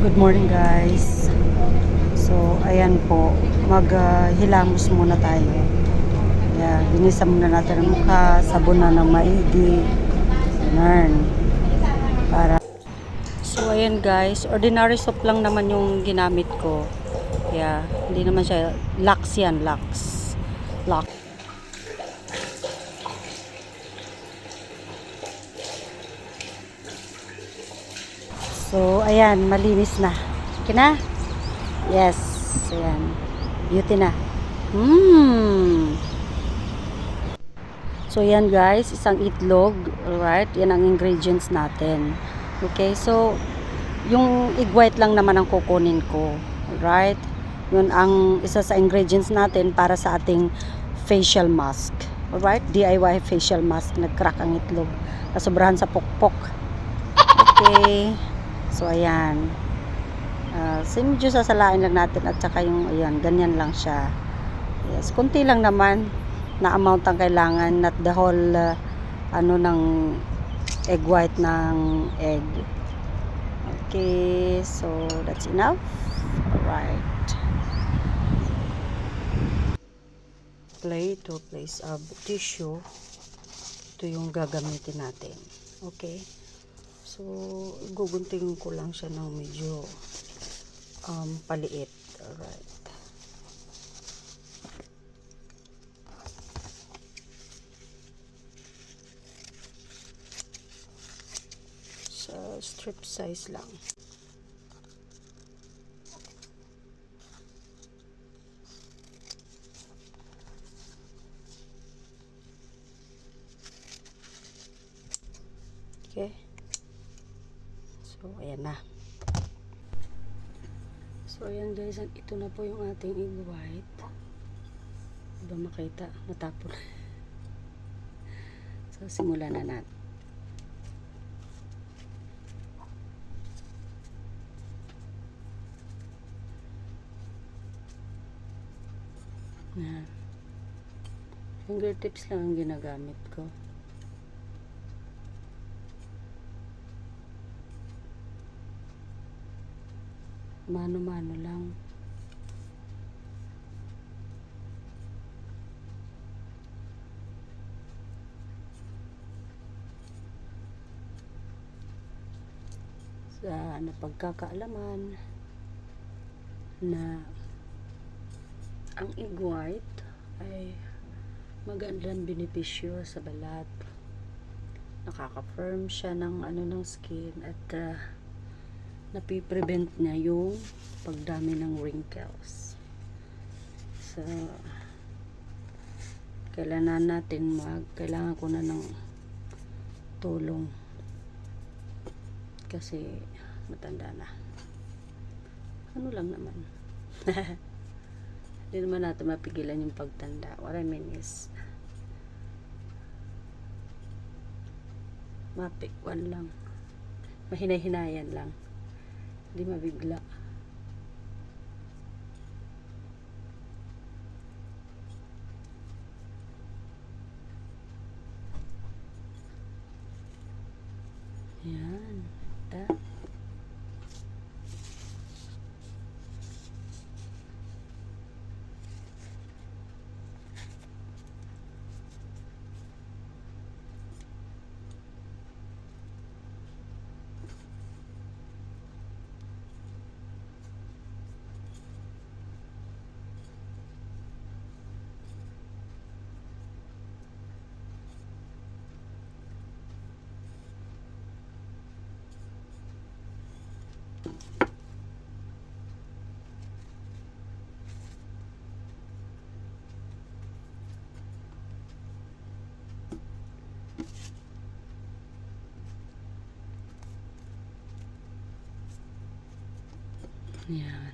Good morning guys. So ayan po, maghilamos muna tayo. Yeah, ginisa muna natin ang mukha, sabon na ng maigi. Ganun. Para So ayan guys, ordinary soap lang naman yung ginamit ko. Yeah, hindi naman siya Lux yan, Lux. Lux. So ayan, malinis na. Okay na? Yes, ayan. Beauty na. So yan guys, isang itlog, alright? Yan ang ingredients natin. Okay, so yung egg white lang naman ang kukunin ko. Alright? Yun ang isa sa ingredients natin para sa ating facial mask. Alright? DIY facial mask. Nag-crack ang itlog. Nasobrahan sa pokpok. Okay. So ayan. So medyo sasalain lang natin at saka yung ayan, ganyan lang siya. Yes, kunti lang naman na amount ang kailangan, not the whole ng egg white ng egg. Okay, so that's enough. Alright. Plate or place of tissue. Ito yung gagamitin natin. Okay. So, guguntingin ko lang siya ng medyo paliit. Alright. So, strip size lang. Okay. So, ayan na. So, ayan guys, ito na po yung ating egg white. Diba makita? Natapon. So, simulan na natin. Yan. Fingertips lang ang ginagamit ko. Mano-mano lang. Sa napagkakaalaman na ang egg white ay magandang benepisyo sa balat. Nakaka-firm siya ng ng skin at napiprevent niya yung pagdami ng wrinkles. So kailangan ko na ng tulong kasi matanda na. Ano lang naman. Hindi naman natin mapigilan yung pagtanda. What I mean is mapikwan lang, mahinay-hinayan lang, hindi mabigla. Yan. Yan.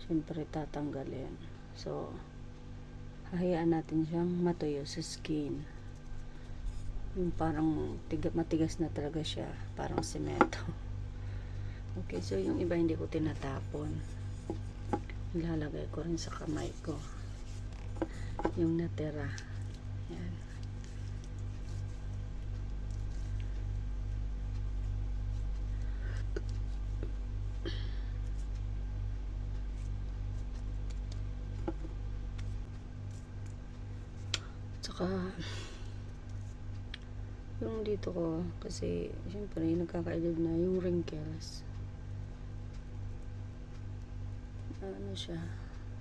Siyempre tatanggalin. So, hahayaan natin siyang matuyo sa skin. Yung parang matigas na talaga siya, parang semento. Okay, so yung iba hindi ko tinatapon. Ilalagay ko rin sa kamay ko. Yung natira. Yan. Tsaka yung dito ko, kasi syempre nagkakaedad na yung wrinkles. Ano siya,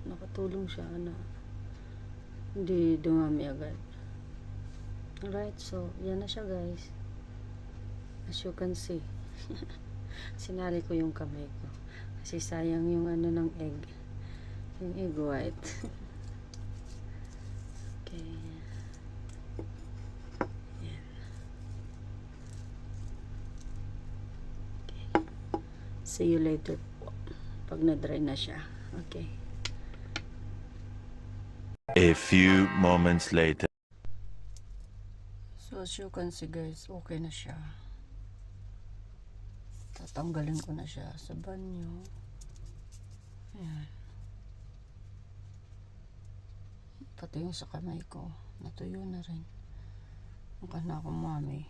nakatulong siya na hindi dumami agad. Alright, so yan na siya guys. As you can see. Sinali ko yung kamay ko kasi sayang yung ano ng egg, yung egg white. Okay, yan. Okay. See you later po pag na-dry na siya. Okay. A few moments later. So as you can see guys, okay na siya. Tatanggalin ko na siya sa banyo. Ayan. Pati yung sa kamay ko, natuyo na rin. Mukha na akong mami.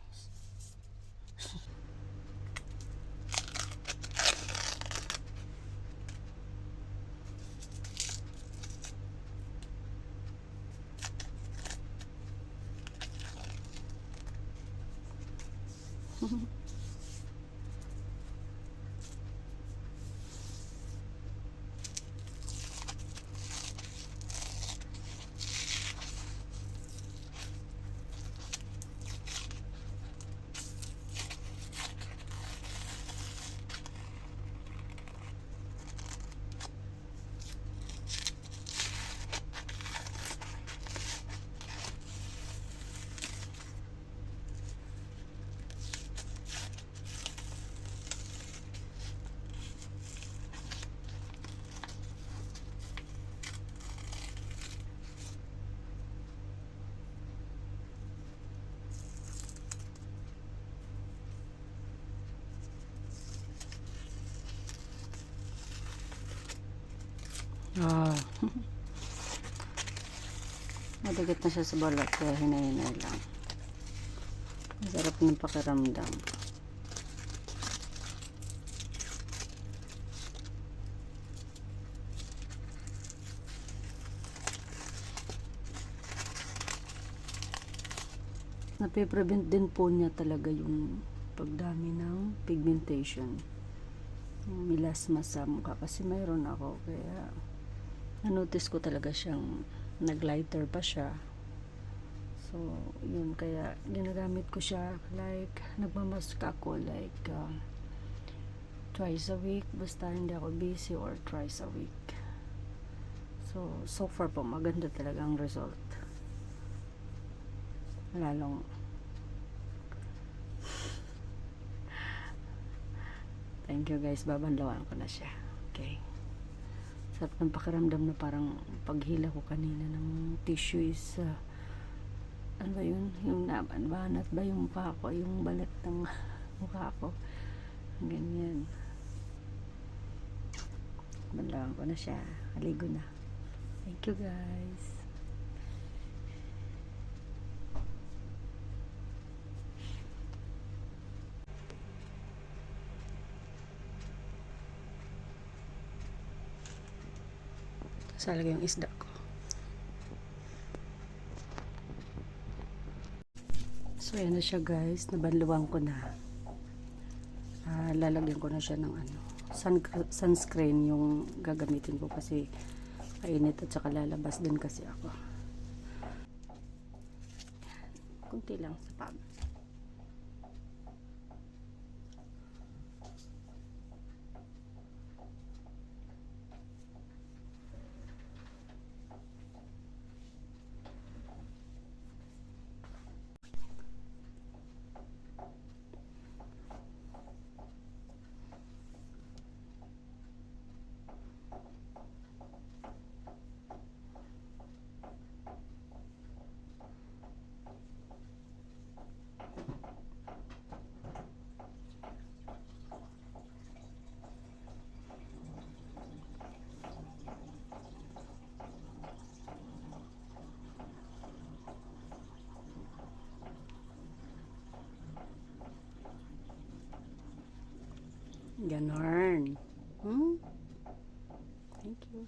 Ah. Madagat na siya sa balat kaya hinay-hinay lang. Masarap ng pakiramdam. Nape-prevent din po niya talaga yung pagdami ng pigmentation. Yung melasma sa mukha kasi mayroon ako kaya na-notice ko talaga siyang nag-lighter pa siya. So, yun kaya ginagamit ko siya like nagmamask ako like twice a week basta hindi ako busy or thrice a week. So far po maganda talaga ang result. Lalong thank you guys, babanlawan ko na siya. Okay. Sarap ng pakiramdam na parang paghila ko kanina ng tissue is ano ba yun? Yung nabanat ba yung mukha ko? Yung balat ng mukha ko. Ganyan. Banlawan ko na siya. Haligo na. Thank you guys. Salagay yung isda ko. So yan na siya guys, nabanluwang ko na. Lalagyan ko na siya ng ano, sunscreen yung gagamitin ko kasi mainit at saka lalabas din kasi ako. Kunti lang sa pag. Ganun. Hmm? Thank you.